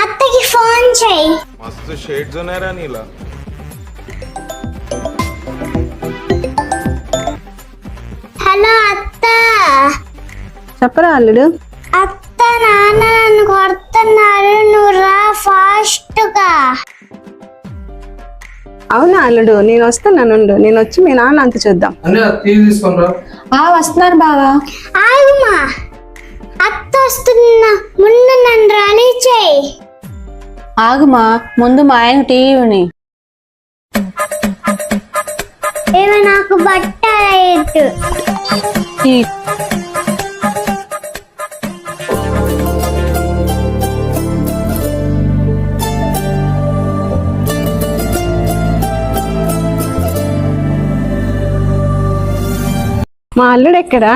అత్తకి ఫోన్ చేయి. మస్తు షేడ్స్ ఉన్నాయరా నీలా. హలో అత్త. చెప్పరా అల్లుడు. అత్త నాన్న నన్ను కొడుతున్నారు, నువ్వు రా ఫాస్ట్ గా. అవునా అల్లుడు, నేను వస్తాను. నేను వచ్చి మీ నాన్న అంత చూద్దాం. వస్తున్నారు బావా. ఆగుమా, అత్త వస్తున్నా, ముందు నన్ను రెడీ చేయి. ఆగుమా, ముందు మా ఆయన టీవీని. ఏమో నాకు బట్ట లేదు. మా అల్లుడు ఎక్కడా?